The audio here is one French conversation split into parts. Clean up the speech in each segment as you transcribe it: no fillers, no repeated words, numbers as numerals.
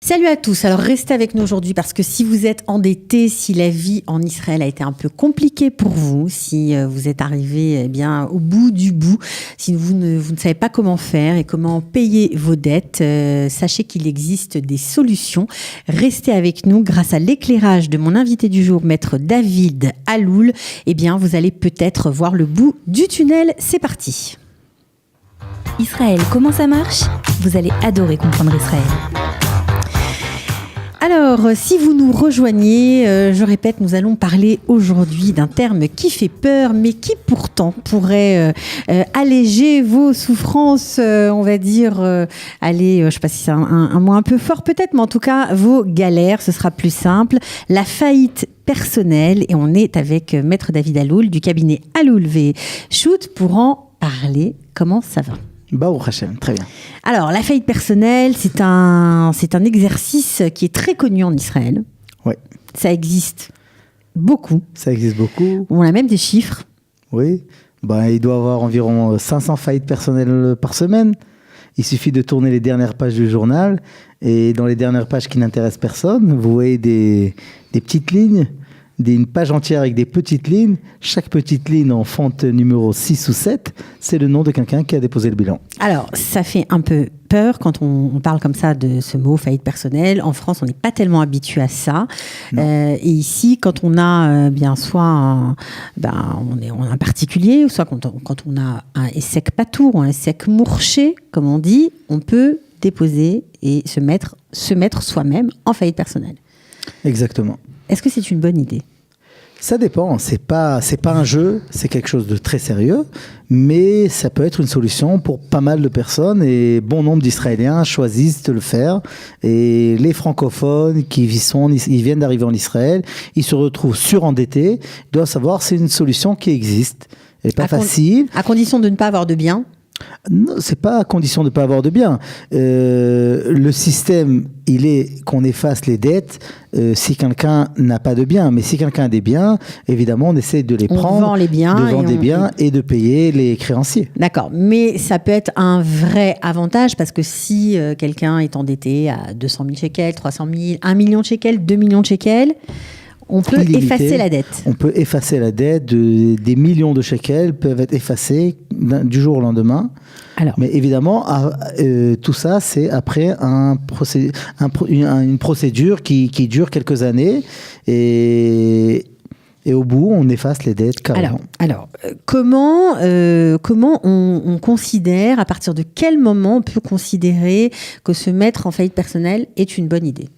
Salut à tous, alors restez avec nous aujourd'hui parce que si vous êtes endetté, si la vie en Israël a été un peu compliquée pour vous, si vous êtes arrivé au bout du bout, si vous ne savez pas comment faire et comment payer vos dettes, sachez qu'il existe des solutions. Restez avec nous grâce à l'éclairage de mon invité du jour, maître David Aloul. Vous allez peut-être voir le bout du tunnel. C'est parti. Israël, comment ça marche ? Vous allez adorer comprendre Israël. Alors, si vous nous rejoignez, je répète, nous allons parler aujourd'hui d'un terme qui fait peur, mais qui pourtant pourrait alléger vos souffrances, je sais pas si c'est un mot un peu fort peut-être, mais en tout cas, vos galères, ce sera plus simple. La faillite personnelle, et on est avec maître David Aloul du cabinet Aloul Shoot pour en parler. Comment ça va ? Baruch Hashem, très bien. Alors, la faillite personnelle, c'est un exercice qui est très connu en Israël. Oui. Ça existe beaucoup. Ça existe beaucoup. On a même des chiffres. Oui. Il doit y avoir environ 500 faillites personnelles par semaine. Il suffit de tourner les dernières pages du journal. Et dans les dernières pages qui n'intéressent personne, vous voyez des petites lignes, une page entière avec des petites lignes. Chaque petite ligne en fonte numéro 6 ou 7, c'est le nom de quelqu'un qui a déposé le bilan. Alors, ça fait un peu peur quand on parle comme ça de ce mot faillite personnelle. En France, on n'est pas tellement habitué à ça. Et ici, quand on a on a un particulier, ou soit quand on a un essek patour ou un essek mourché, comme on dit, on peut déposer et se mettre soi-même en faillite personnelle. Exactement. Est-ce que c'est une bonne idée ? Ça dépend. C'est pas un jeu, c'est quelque chose de très sérieux, mais ça peut être une solution pour pas mal de personnes et bon nombre d'Israéliens choisissent de le faire. Et les francophones ils viennent d'arriver en Israël, ils se retrouvent surendettés, ils doivent savoir que c'est une solution qui existe. Elle n'est pas facile. À condition de ne pas avoir de biens ? Non, c'est pas à condition de ne pas avoir de biens. Le système, il est qu'on efface les dettes si quelqu'un n'a pas de biens. Mais si quelqu'un a des biens, évidemment, on essaie de les prendre, de vendre les biens et de payer les créanciers. D'accord, mais ça peut être un vrai avantage parce que si quelqu'un est endetté à 200 000 shekels, 300 000, 1 million de shekels, 2 millions de shekels, on peut effacer la dette. On peut effacer la dette. Des millions de shekels peuvent être effacés du jour au lendemain. Alors. Mais évidemment, tout ça, c'est après une procédure qui dure quelques années. Et au bout, on efface les dettes carrément. Alors, comment on considère, à partir de quel moment on peut considérer que se mettre en faillite personnelle est une bonne idée ?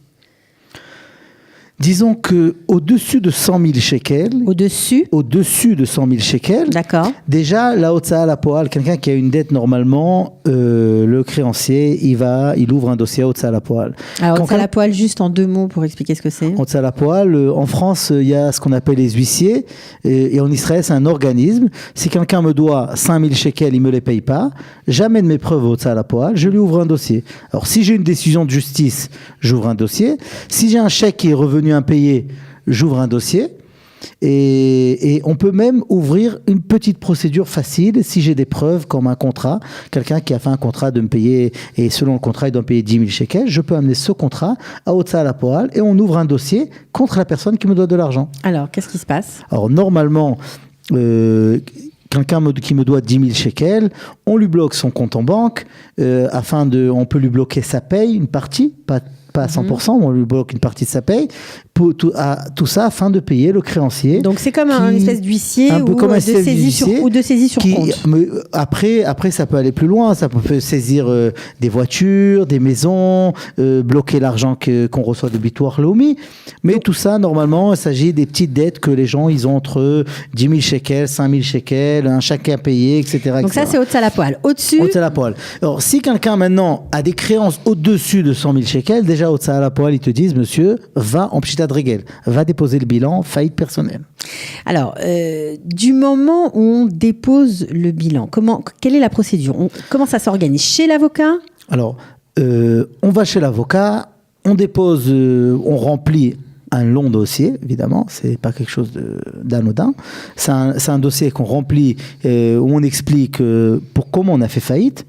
Disons qu'au-dessus de 100 000 shekels... Au-dessus de 100 000 shekels... D'accord. Déjà, la Hotza la Poal, quelqu'un qui a une dette normalement, le créancier, il ouvre un dossier à Hotza la Poal. Alors, Hotza la Poal, juste en 2 mots pour expliquer ce que c'est. Hotza la Poal, en France, il y a ce qu'on appelle les huissiers. Et en Israël, c'est un organisme. Si quelqu'un me doit 5 000 shekels, il ne me les paye pas. J'amène mes preuves au Hotza la Poal, je lui ouvre un dossier. Alors, si j'ai une décision de justice, j'ouvre un dossier. Si j'ai un chèque qui est revenu impayé, j'ouvre un dossier et on peut même ouvrir une petite procédure facile si j'ai des preuves comme un contrat, quelqu'un qui a fait un contrat de me payer et selon le contrat il doit me payer 10 000 shekels, je peux amener ce contrat à Hotza la Poal et on ouvre un dossier contre la personne qui me doit de l'argent. Alors, qu'est-ce qui se passe ? Alors, normalement, quelqu'un qui me doit 10 000 shekels, on lui bloque son compte en banque, on peut lui bloquer sa paye, une partie, pas à 100%, on lui bloque une partie de sa paye, tout ça afin de payer le créancier. Donc c'est comme un espèce d'huissier ou de saisie sur compte. Après, ça peut aller plus loin, ça peut saisir des voitures, des maisons, bloquer l'argent qu'on reçoit de Bitoire Leumi. Mais tout ça, normalement, il s'agit des petites dettes que les gens ils ont entre 10 000 shekels, 5 000 shekels, un chacun payé, etc. Donc ça, c'est Hotza la Poal. Au-dessus Hotza la Poal. Alors, si quelqu'un maintenant a des créances au-dessus de 100 000 shekels, déjà Hotza la Poal, ils te disent, monsieur, va en pshita dregel, va déposer le bilan, faillite personnelle. Alors, du moment où on dépose le bilan, quelle est la procédure ? Comment ça s'organise ? Chez l'avocat ? Alors, on va chez l'avocat, on dépose, on remplit un long dossier, évidemment, c'est pas quelque chose d'anodin. C'est un dossier qu'on remplit où on explique comment on a fait faillite.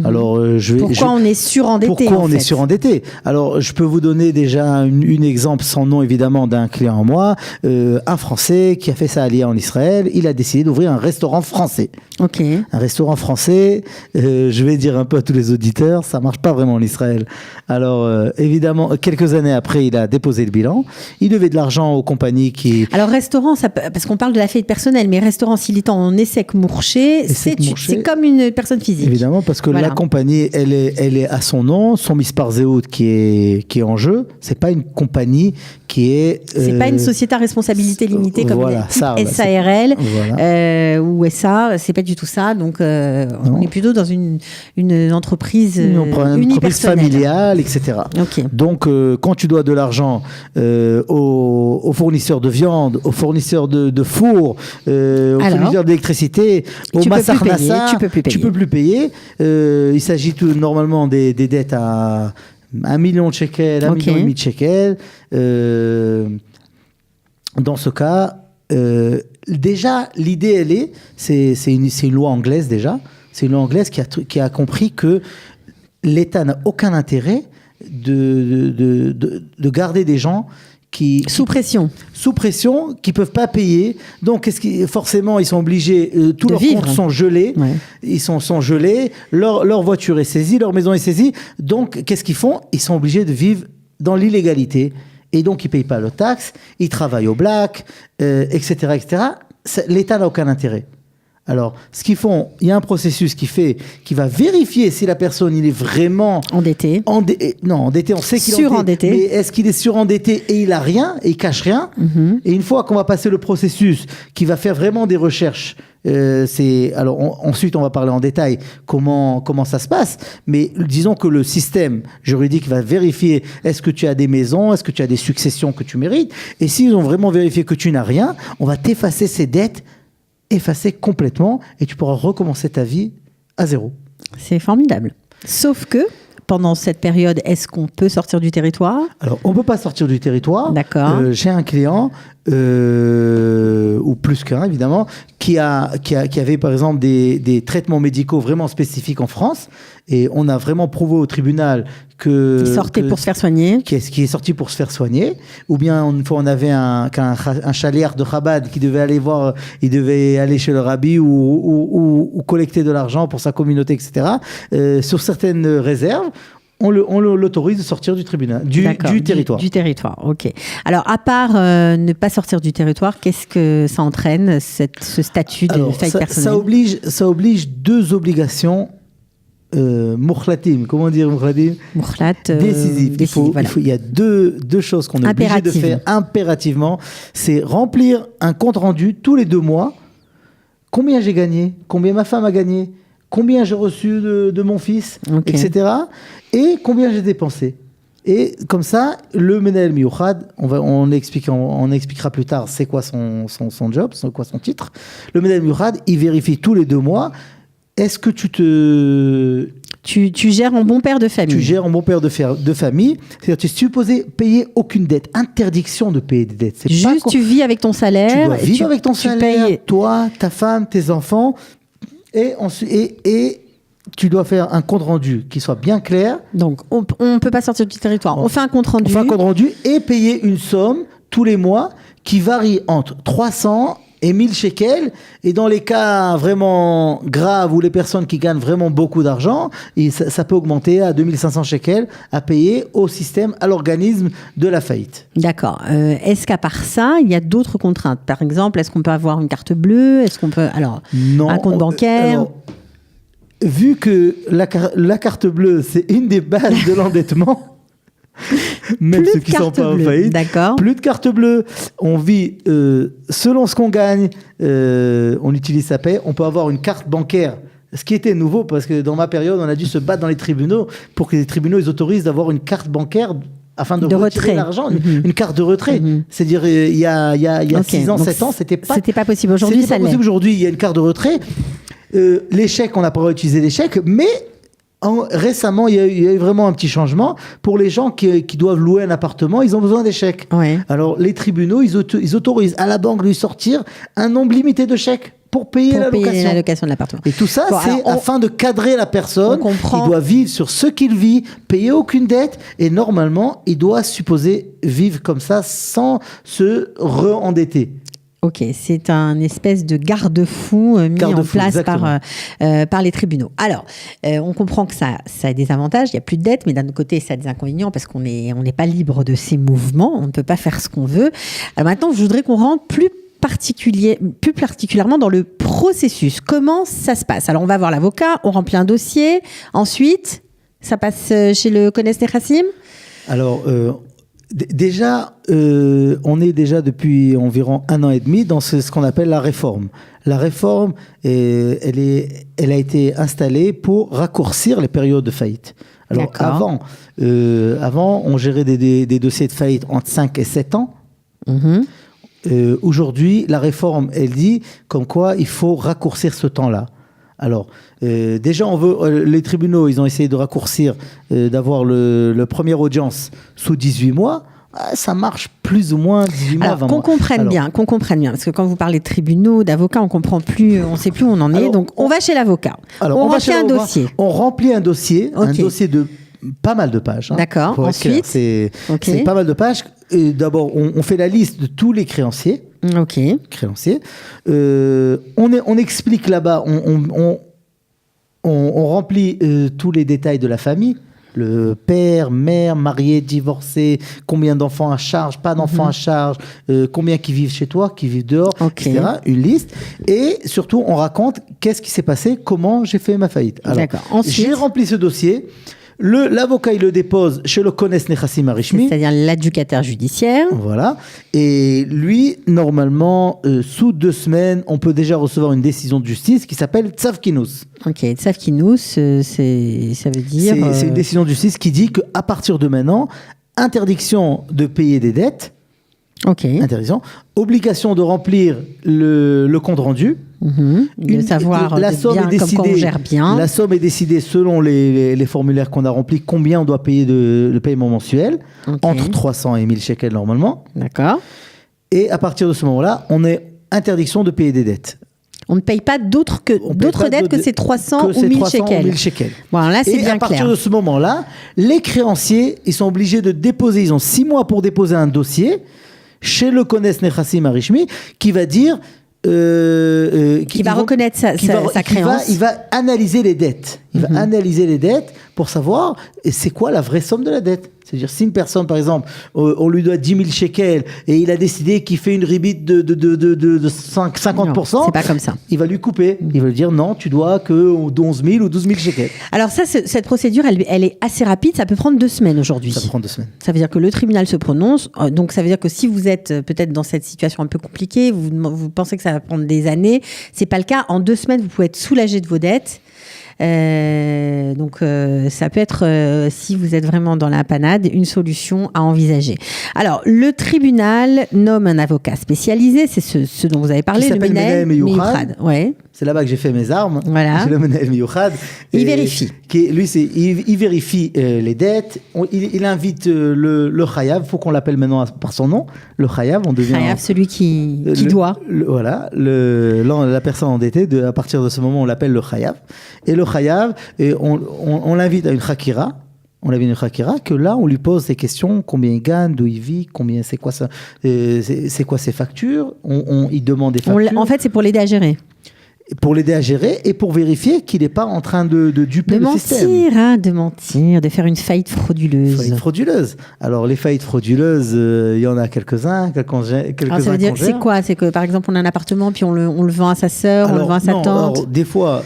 Alors, Pourquoi on est surendetté? Pourquoi on est surendetté? Alors, je peux vous donner déjà un exemple sans nom, évidemment, d'un client à moi, un Français qui a fait sa aliyah en Israël. Il a décidé d'ouvrir un restaurant français. Ok. Un restaurant français, je vais dire un peu à tous les auditeurs, ça marche pas vraiment en Israël. Alors, évidemment, quelques années après, il a déposé le bilan. Il devait de l'argent aux compagnies qui... Alors, restaurant, parce qu'on parle de la faillite personnelle, mais restaurant, s'il est en essai mourché, c'est comme une personne physique. Évidemment, parce que la compagnie, elle est à son nom, son Mispar Zehut qui est en jeu. C'est pas une compagnie qui est... c'est pas une société à responsabilité limitée comme voilà, SARL ou SA, c'est pas du tout ça. Donc, on est plutôt dans une entreprise unipersonnelle. Familiale, etc. Okay. Donc, quand tu dois de l'argent aux fournisseurs de viande, aux fournisseurs de four, aux fournisseurs d'électricité, aux Massar Nassar, tu peux plus payer. Il s'agit normalement des dettes à 1 million de shekels, 1,5 million de shekels. Dans ce cas, déjà, l'idée, c'est une loi anglaise déjà. C'est une loi anglaise qui a compris que l'État n'a aucun intérêt de garder des gens sous pression, qui peuvent pas payer. Donc, forcément, ils sont obligés. Tous leurs comptes sont gelés. Ouais. Ils sont gelés. Leur voiture est saisie, leur maison est saisie. Donc, qu'est-ce qu'ils font? Ils sont obligés de vivre dans l'illégalité. Et donc, ils payent pas leurs taxes. Ils travaillent au black, etc., etc. L'État n'a aucun intérêt. Alors, ce qu'ils font, il y a un processus qui va vérifier si la personne, il est vraiment... Endetté. Non, endetté, on sait qu'il est surendetté. Mais est-ce qu'il est surendetté et il a rien, et il cache rien? Et une fois qu'on va passer le processus, qui va faire vraiment des recherches, ensuite, on va parler en détail comment ça se passe. Mais disons que le système juridique va vérifier est-ce que tu as des maisons, est-ce que tu as des successions que tu mérites. Et s'ils ont vraiment vérifié que tu n'as rien, on va t'effacer ces dettes, effacer complètement, et tu pourras recommencer ta vie à zéro. C'est formidable. Sauf que, pendant cette période, est-ce qu'on peut sortir du territoire? Alors, on ne peut pas sortir du territoire. D'accord. J'ai un client, ou plus qu'un évidemment, qui avait par exemple des traitements médicaux vraiment spécifiques en France, et on a vraiment prouvé au tribunal qu'il sortait pour se faire soigner. Qui est sorti pour se faire soigner. Ou bien une fois on avait un chaliar de Chabad qui devait aller voir, il devait aller chez le rabbi ou collecter de l'argent pour sa communauté, etc. Sur certaines réserves, on l'autorise de sortir du tribunal, du territoire. Du territoire, ok. Alors, à part ne pas sortir du territoire, qu'est-ce que ça entraîne, ce statut de faillite personnelle? Ça oblige deux obligations moukhlatim. Comment dire moukhlatim? Décisives. Il y a deux choses qu'on est obligé de faire impérativement. C'est remplir un compte-rendu tous les 2 mois. Combien j'ai gagné? Combien ma femme a gagné? Combien j'ai reçu de mon fils, etc. Et combien j'ai dépensé. Et comme ça, le Menahel Miyouchad, on expliquera plus tard c'est quoi son job, c'est quoi son titre. Le Menahel Miyouchad, il vérifie tous les 2 mois. Est-ce que tu gères en bon père de famille? Tu gères en bon père de famille. C'est-à-dire tu es supposé payer aucune dette. Interdiction de payer des dettes. Tu vis avec ton salaire. Tu dois vivre avec ton salaire, toi, ta femme, tes enfants. Et tu dois faire un compte rendu qui soit bien clair. Donc, on ne peut pas sortir du territoire. On fait un compte rendu. On fait un compte rendu et payer une somme tous les mois qui varie entre 300 et 1000 shekels. Et dans les cas vraiment graves où les personnes qui gagnent vraiment beaucoup d'argent, ça peut augmenter à 2500 shekels à payer au système, à l'organisme de la faillite. D'accord. Est-ce qu'à part ça, il y a d'autres contraintes? Par exemple, est-ce qu'on peut avoir une carte bleue? Est-ce qu'on peut... un compte bancaire? Vu que la carte bleue, c'est une des bases de l'endettement... Même plus ceux qui ne sont pas en faillite. D'accord. Plus de carte bleue. On vit selon ce qu'on gagne. On utilise sa paie. On peut avoir une carte bancaire. Ce qui était nouveau, parce que dans ma période, on a dû se battre dans les tribunaux pour que les tribunaux ils autorisent d'avoir une carte bancaire afin de retirer l'argent, une carte de retrait. C'est-à-dire, il y a 6 ans, 7 ans, c'était pas possible. Aujourd'hui, ça l'est. Aujourd'hui, il y a une carte de retrait. Les chèques, on n'a pas utilisé les chèques, mais récemment, il y a eu vraiment un petit changement. Pour les gens qui doivent louer un appartement, ils ont besoin des chèques. Ouais. Alors, les tribunaux, ils autorisent à la banque de lui sortir un nombre limité de chèques pour payer l'allocation de l'appartement. Et tout ça, Bon, c'est alors, afin de cadrer la personne. on comprend. Il doit vivre sur ce qu'il vit, payer aucune dette, et normalement, il doit supposer vivre comme ça sans se re-endetter. Ok, c'est un espèce de garde-fou mis en place par les tribunaux. Alors, on comprend que ça a des avantages, il n'y a plus de dette, mais d'un autre côté, ça a des inconvénients parce qu'on n'est pas libre de ses mouvements, on ne peut pas faire ce qu'on veut. Alors maintenant, je voudrais qu'on rentre plus particulièrement dans le processus. Comment ça se passe? Alors, on va voir l'avocat, on remplit un dossier, ensuite, ça passe chez le Kones Nechassim? Alors, déjà, on est déjà depuis environ 1 an et demi dans ce qu'on appelle la réforme. La réforme, elle a été installée pour raccourcir les périodes de faillite. Alors avant, on gérait des dossiers de faillite entre 5 et 7 ans. Aujourd'hui, la réforme, elle dit comme quoi il faut raccourcir ce temps-là. Alors, déjà, les tribunaux, ils ont essayé de raccourcir, d'avoir le première audience sous 18 mois. Ça marche plus ou moins 18 mois, 20 mois. Qu'on comprenne bien, parce que quand vous parlez de tribunaux, d'avocats, on ne sait plus où on en est. Donc, on va chez l'avocat. On remplit un dossier. On remplit un dossier, un dossier de pas mal de pages. D'accord. Ensuite, c'est pas mal de pages. D'abord, on fait la liste de tous les créanciers. Ok. Créanciers. On explique là-bas, on remplit tous les détails de la famille. Le père, mère, marié, divorcé, combien d'enfants à charge, pas d'enfants à charge, combien qui vivent chez toi, qui vivent dehors, etc. Une liste. Et surtout, on raconte qu'est-ce qui s'est passé, comment j'ai fait ma faillite. Alors, j'ai rempli ce dossier. L'avocat, il le dépose chez le Kones Nechassim Arishmi. C'est-à-dire l'adjudicateur judiciaire. Voilà. Et lui, normalement, sous 2 semaines, on peut déjà recevoir une décision de justice qui s'appelle Tzav Kinous. Ok, Tzav Kinous, ça veut dire... C'est une décision de justice qui dit qu'à partir de maintenant, interdiction de payer des dettes. Ok. Interdiction. Obligation de remplir le compte rendu. De savoir la somme est décidée, comme on gère bien. La somme est décidée selon les formulaires qu'on a remplis, combien on doit payer de paiement mensuel, entre 300 et 1000 shekels normalement. D'accord. Et à partir de ce moment-là, on est interdiction de payer des dettes. On ne paye pas d'autres dettes que ces 300 ou 1000 shekels. Bon, là, c'est bien clair. Et à partir de ce moment-là, les créanciers, ils sont obligés de déposer, ils ont 6 mois pour déposer un dossier chez le Kones Nechassim Arishmi qui va dire... qui va reconnaître sa créance. Il va analyser les dettes. Il va analyser les dettes pour savoir c'est quoi la vraie somme de la dette. C'est-à-dire, si une personne, par exemple, on lui doit 10 000 shekels et il a décidé qu'il fait une ribite de 50%, non, c'est pas comme ça. Il va lui couper. Il va lui dire non, tu dois que 11 000 ou 12 000 shekels. Alors ça, cette procédure, elle est assez rapide. Ça peut prendre 2 semaines aujourd'hui. Ça peut prendre 2 semaines. Ça veut dire que le tribunal se prononce. Donc ça veut dire que si vous êtes peut-être dans cette situation un peu compliquée, vous pensez que ça va prendre des années, c'est pas le cas. En 2 semaines, vous pouvez être soulagé de vos dettes. Donc ça peut être, si vous êtes vraiment dans la panade, une solution à envisager. Alors, le tribunal nomme un avocat spécialisé, c'est ce dont vous avez parlé, le Menel Miyouchad. Ouais. C'est là-bas que j'ai fait mes armes. Voilà. C'est le Menel Miyouchad. Il vérifie. Il vérifie les dettes. Il invite le Chayav. Il faut qu'on l'appelle maintenant par son nom. Le Chayav, on devient... Chayav, celui qui doit. Voilà. La personne endettée, à partir de ce moment, on l'appelle le Chayav. Et le Chayav, on l'invite à une Khakira. On avait une Khakira, que là, on lui pose des questions, combien il gagne, d'où il vit, c'est quoi ses factures, il demande des factures. En fait, c'est pour l'aider à gérer. Pour l'aider à gérer et pour vérifier qu'il n'est pas en train de duper le système. De mentir, de faire une faillite frauduleuse. Alors, les faillites frauduleuses, il y en a quelques-uns. Alors, ça veut dire, c'est quoi? C'est que, par exemple, on a un appartement, puis on le vend à sa sœur, on le vend à sa tante. Alors, des fois,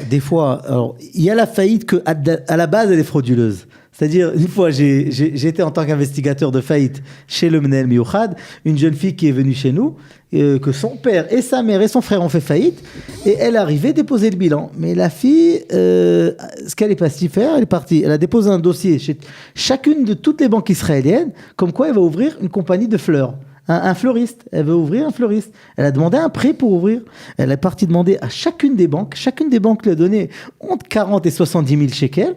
il y a la faillite à la base, elle est frauduleuse. C'est-à-dire, une fois, j'ai été en tant qu'investigateur de faillite chez le Menel Miyouchad, une jeune fille qui est venue chez nous, que son père et sa mère et son frère ont fait faillite, et elle arrivait déposer le bilan. Mais la fille, ce qu'elle est partie faire, elle a déposé un dossier chez chacune de toutes les banques israéliennes, comme quoi elle va ouvrir une compagnie de fleurs. Un fleuriste, elle veut ouvrir un fleuriste. Elle a demandé un prêt pour ouvrir. Elle est partie demander à chacune des banques lui a donné entre 40 et 70 000 shekels.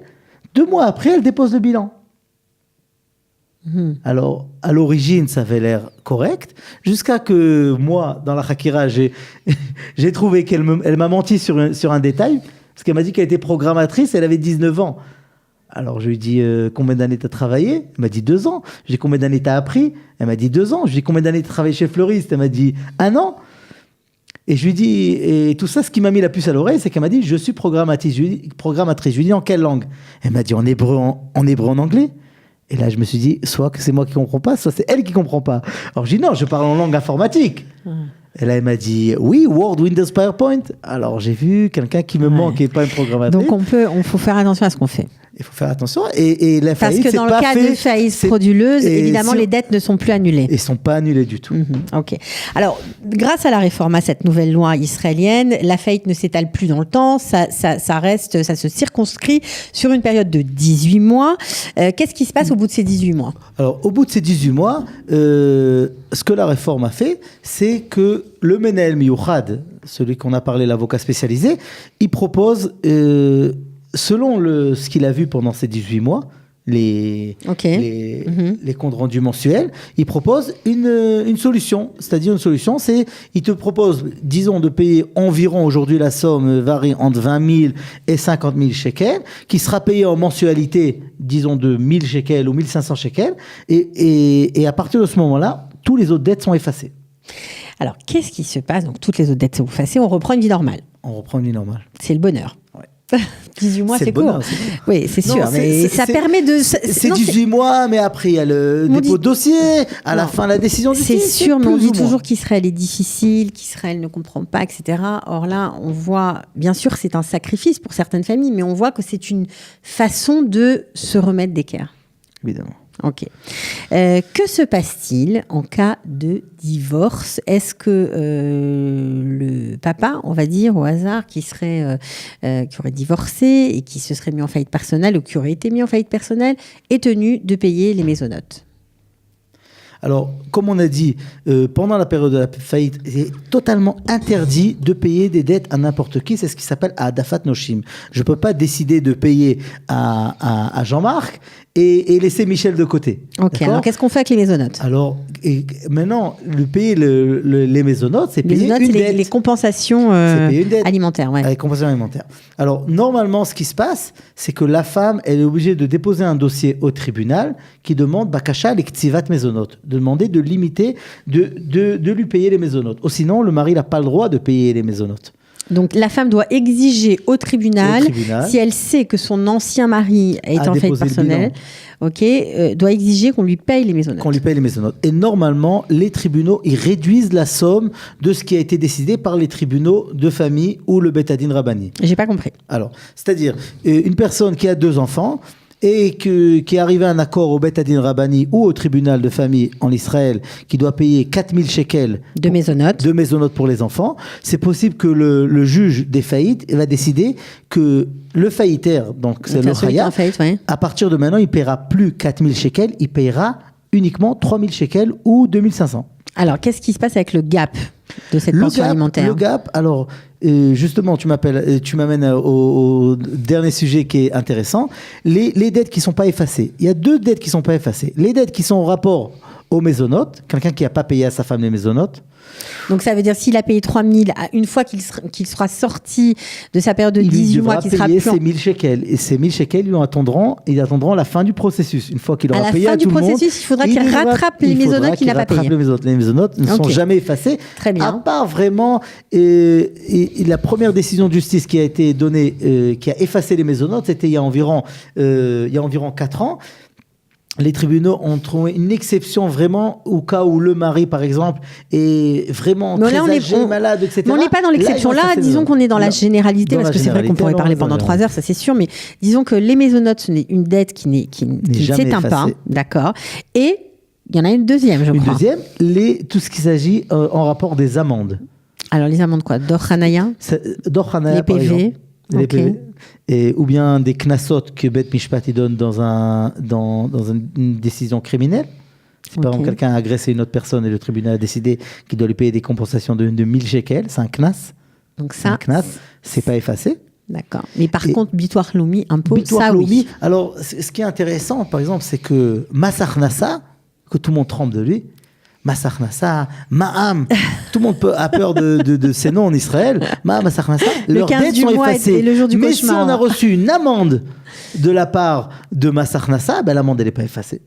2 mois après, elle dépose le bilan. Alors, à l'origine, ça avait l'air correct, jusqu'à que moi, dans la Hakira, j'ai trouvé elle m'a menti sur un détail, parce qu'elle m'a dit qu'elle était programmatrice, elle avait 19 ans. Alors, je lui ai dit, combien d'années tu as travaillé? Elle m'a dit 2 ans. Je lui ai dit, combien d'années tu as appris? Elle m'a dit 2 ans. Je lui ai dit, combien d'années tu as travaillé chez Fleuriste? Elle m'a dit 1 an. Et je lui ai dit, et tout ça, ce qui m'a mis la puce à l'oreille, c'est qu'elle m'a dit, je suis programmatrice. Je lui ai dit, en quelle langue? Elle m'a dit, en hébreu, en anglais. Et là, je me suis dit, soit que c'est moi qui comprends pas, soit c'est elle qui comprend pas. Alors, je dis, non, je parle en langue informatique. Et là, elle m'a dit, oui, Word, Windows, PowerPoint. Alors, j'ai vu quelqu'un qui me manque et pas une programmatrice. Donc, on faut faire attention à ce qu'on fait. Il faut faire attention. Et la faillite, parce que dans le cas de faillite frauduleuse, évidemment, les dettes ne sont plus annulées. Et ne sont pas annulées du tout. Ok. Alors, grâce à la réforme, à cette nouvelle loi israélienne, la faillite ne s'étale plus dans le temps. Ça se circonscrit sur une période de 18 mois. Qu'est-ce qui se passe au bout de ces 18 mois? Alors, au bout de ces 18 mois, ce que la réforme a fait, c'est que le Menel Miyouchad, celui qu'on a parlé, l'avocat spécialisé, il propose... selon ce qu'il a vu pendant ces 18 mois, les comptes rendus mensuels, il propose une solution. C'est-à-dire une solution, c'est il te propose, disons, de payer environ, aujourd'hui la somme varie entre 20 000 et 50 000 shekels, qui sera payé en mensualité, disons, de 1 000 shekels ou 1 500 shekels. Et à partir de ce moment-là, tous les autres dettes sont effacées. Alors, qu'est-ce qui se passe? Donc, toutes les autres dettes sont effacées, on reprend une vie normale. On reprend une vie normale. C'est le bonheur. Ouais. 18 mois, c'est court. Oui, c'est sûr. Mais ça permet de. C'est 18 mois, mais après, il y a le dépôt de dossier, à la fin, la décision du C'est sûr, mais on dit toujours qu'Israël est difficile, qu'Israël ne comprend pas, etc. Or là, on voit, bien sûr, c'est un sacrifice pour certaines familles, mais on voit que c'est une façon de se remettre d'équerre. Évidemment. Ok. Que se passe-t-il en cas de divorce? Est-ce que le papa, on va dire au hasard, qui aurait divorcé et qui se serait mis en faillite personnelle ou qui aurait été mis en faillite personnelle, est tenu de payer les mésonotes? Alors, comme on a dit, pendant la période de la faillite, il est totalement interdit de payer des dettes à n'importe qui. C'est ce qui s'appelle Adafat Noshim. Je ne peux pas décider de payer à Jean-Marc et laisser Michel de côté. Ok, alors qu'est-ce qu'on fait avec les mésonotes? Alors, maintenant, payer les mésonotes, c'est payer une dette. Les compensations alimentaires. Ouais. Les compensations alimentaires. Alors, normalement, ce qui se passe, c'est que la femme, elle est obligée de déposer un dossier au tribunal qui demande Bakasha l'ektivat mésonotes, de demander de limiter, de lui payer les mésonotes. Ou sinon, le mari n'a pas le droit de payer les mésonotes. Donc la femme doit exiger au tribunal, si elle sait que son ancien mari est en faillite personnelle, doit exiger qu'on lui paye les mésonotes. Qu'on lui paye les mésonotes. Et normalement, les tribunaux, ils réduisent la somme de ce qui a été décidé par les tribunaux de famille ou le Beth Adin Rabbani. J'ai pas compris. Alors, c'est-à-dire, une personne qui a 2 enfants et qui est arrivé à un accord au Beth Adin Rabbani ou au tribunal de famille en Israël qui doit payer 4 000 shekels de mésonotes pour les enfants, c'est possible que le juge des faillites va décider que le faillitaire, donc c'est le Chaya, à partir de maintenant, il ne paiera plus 4 000 shekels, il paiera uniquement 3 000 shekels ou 2 500. Alors, qu'est-ce qui se passe avec le gap de cette pension alimentaire? Le gap, alors, justement, tu m'amènes au dernier sujet qui est intéressant. Les dettes qui ne sont pas effacées. Il y a 2 dettes qui ne sont pas effacées. Les dettes qui sont en rapport aux mésonotes, quelqu'un qui n'a pas payé à sa femme les mésonotes. Donc ça veut dire s'il a payé 3 000, une fois qu'il sera sorti de sa période de 18 mois, qu'il sera plus... Il devra payer ses 1 000 shekels. Et ces 1 000 shekels, ils attendront la fin du processus. Une fois qu'il aura payé à tout le monde... À la fin du processus, il faudra qu'il rattrape les mésonotes qu'il n'a pas payées. Les mésonotes ne sont jamais effacées. Très bien. À part vraiment la première décision de justice qui a été donnée, qui a effacé les mésonotes, c'était il y a environ 4 ans. Les tribunaux ont trouvé une exception vraiment au cas où le mari, par exemple, est vraiment très âgé, malade, etc. Mais on n'est pas dans l'exception. Là, disons qu'on est dans la généralité, parce que c'est vrai qu'on pourrait parler pendant 3 heures, ça c'est sûr, mais disons que les mésonotes, ce n'est une dette qui ne s'éteint pas, d'accord. Et il y en a une deuxième, je crois. Une deuxième, tout ce qui s'agit en rapport des amendes. Alors les amendes quoi? Dor Hanaya, les PV. Les PV. Ou bien des knassot que Beth Mishpat donne dans une décision criminelle. Si par exemple quelqu'un a agressé une autre personne et le tribunal a décidé qu'il doit lui payer des compensations de 1 000 shekels, c'est un knas. Donc ça, un knas, c'est pas effacé. D'accord. Mais par contre, Bitoire Lomi impose Bitoire ça, Lomi, oui. alors ce qui est intéressant, par exemple, c'est que Massar Nassa, que tout le monde tremble de lui, Massar Nassa, Ma'am, tout le monde a peur de ces noms en Israël. Ma'am, Massar Nassa, leurs 15 dettes du sont mois effacées. et le jour du Mais cauchemar. si on a reçu une amende de la part de Massar Nassa, ben, l'amende, elle n'est pas effacée.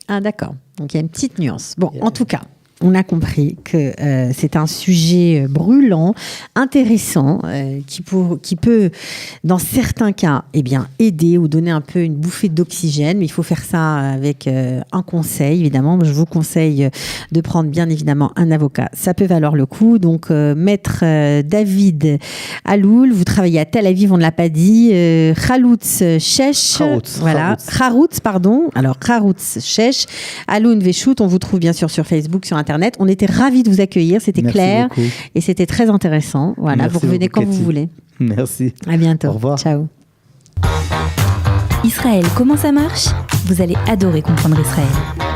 Ah, d'accord. Donc, il y a une petite nuance. Bon, en tout cas, on a compris que c'est un sujet brûlant, intéressant, qui peut, dans certains cas, aider ou donner un peu une bouffée d'oxygène. Mais il faut faire ça avec un conseil, évidemment. Je vous conseille de prendre, bien évidemment, un avocat. Ça peut valoir le coup. Donc, maître David Aloul, vous travaillez à Tel Aviv, on ne l'a pas dit. Khaloutz Shesh. Voilà. Kharoutz, pardon. Alors, Kharoutz Shesh. Aloun Veshout, on vous trouve bien sûr sur Facebook, sur Internet. On était ravis de vous accueillir, c'était clair beaucoup. et c'était très intéressant. Voilà, Merci vous revenez beaucoup, quand Cathy. vous voulez. Merci. À bientôt. Au revoir. Ciao. Israël, comment ça marche? Vous allez adorer comprendre Israël.